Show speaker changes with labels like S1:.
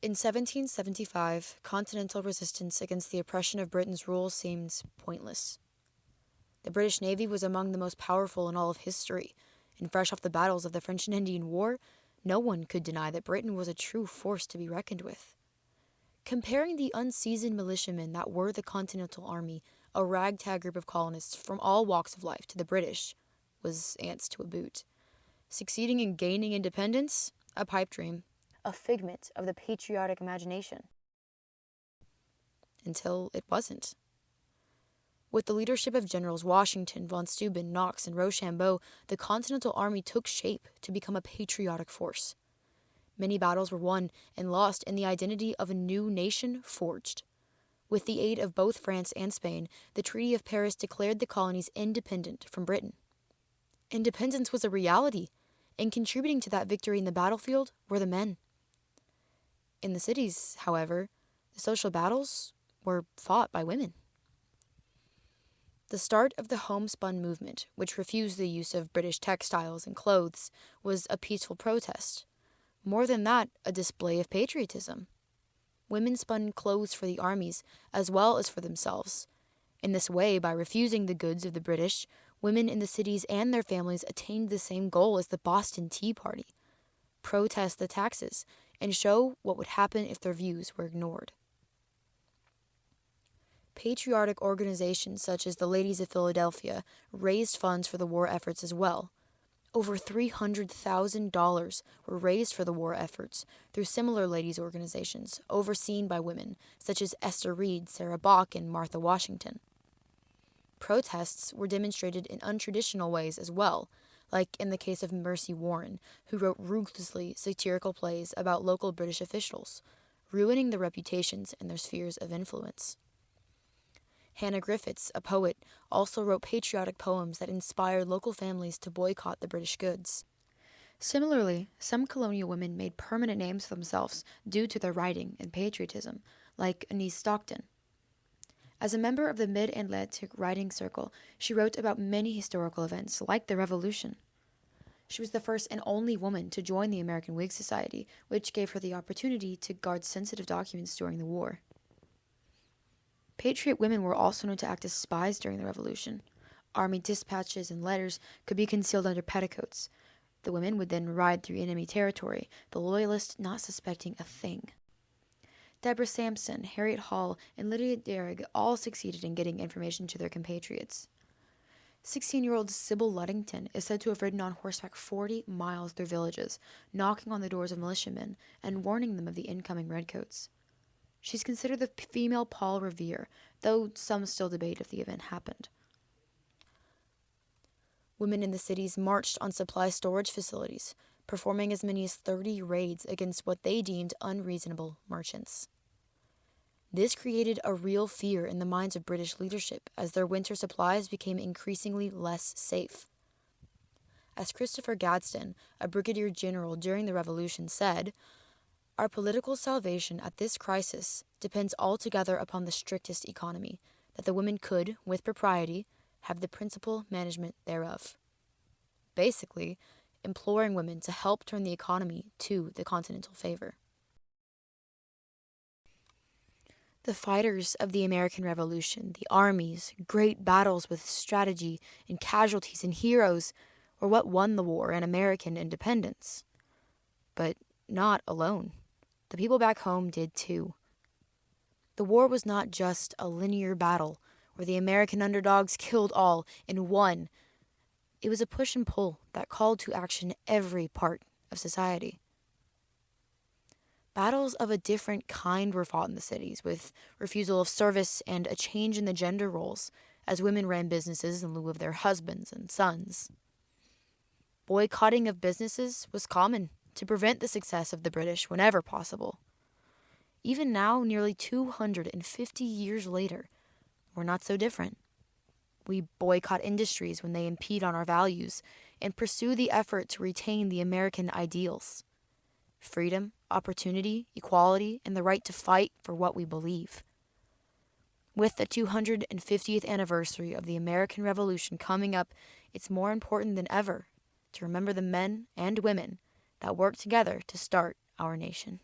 S1: In 1775, continental resistance against the oppression of Britain's rule seemed pointless. The British Navy was among the most powerful in all of history, and fresh off the battles of the French and Indian War, no one could deny that Britain was a true force to be reckoned with. Comparing the unseasoned militiamen that were the Continental Army, a ragtag group of colonists from all walks of life, to the British, was ants to a boot. Succeeding in gaining independence? A pipe dream. A figment of the patriotic imagination. Until it wasn't. With the leadership of Generals Washington, von Steuben, Knox, and Rochambeau, the Continental Army took shape to become a patriotic force. Many battles were won and lost, and the identity of a new nation forged. With the aid of both France and Spain, the Treaty of Paris declared the colonies independent from Britain. Independence was a reality, and contributing to that victory in the battlefield were the men. In the cities, however, the social battles were fought by women. The start of the homespun movement, which refused the use of British textiles and clothes, was a peaceful protest. More than that, a display of patriotism. Women spun clothes for the armies as well as for themselves. In this way, by refusing the goods of the British, women in the cities and their families attained the same goal as the Boston Tea Party: protest the taxes and show what would happen if their views were ignored. Patriotic organizations such as the Ladies of Philadelphia raised funds for the war efforts as well. Over $300,000 were raised for the war efforts through similar ladies' organizations overseen by women such as Esther Reed, Sarah Bach, and Martha Washington. Protests were demonstrated in untraditional ways as well, like in the case of Mercy Warren, who wrote ruthlessly satirical plays about local British officials, ruining their reputations and their spheres of influence. Hannah Griffiths, a poet, also wrote patriotic poems that inspired local families to boycott the British goods. Similarly, some colonial women made permanent names for themselves due to their writing and patriotism, like Anise Stockton. As a member of the Mid-Atlantic Writing Circle, she wrote about many historical events, like the Revolution. She was the first and only woman to join the American Whig Society, which gave her the opportunity to guard sensitive documents during the war. Patriot women were also known to act as spies during the Revolution. Army dispatches and letters could be concealed under petticoats. The women would then ride through enemy territory, the Loyalists not suspecting a thing. Deborah Sampson, Harriet Hall, and Lydia Derrig all succeeded in getting information to their compatriots. 16-year-old Sybil Luddington is said to have ridden on horseback 40 miles through villages, knocking on the doors of militiamen and warning them of the incoming redcoats. She's considered the female Paul Revere, though some still debate if the event happened. Women in the cities marched on supply storage facilities, performing as many as 30 raids against what they deemed unreasonable merchants. This created a real fear in the minds of British leadership as their winter supplies became increasingly less safe. As Christopher Gadsden, a brigadier general during the Revolution, said, "Our political salvation at this crisis depends altogether upon the strictest economy, that the women could, with propriety, have the principal management thereof." Basically, imploring women to help turn the economy to the continental favor. The fighters of the American Revolution, the armies, great battles with strategy and casualties and heroes, were what won the war and American independence. But not alone. The people back home did too. The war was not just a linear battle where the American underdogs killed all and won. It was a push and pull that called to action every part of society. Battles of a different kind were fought in the cities, with refusal of service and a change in the gender roles, as women ran businesses in lieu of their husbands and sons. Boycotting of businesses was common to prevent the success of the British whenever possible. Even now, nearly 250 years later, we're not so different. We boycott industries when they impede on our values and pursue the effort to retain the American ideals: freedom, opportunity, equality, and the right to fight for what we believe. With the 250th anniversary of the American Revolution coming up, it's more important than ever to remember the men and women that worked together to start our nation.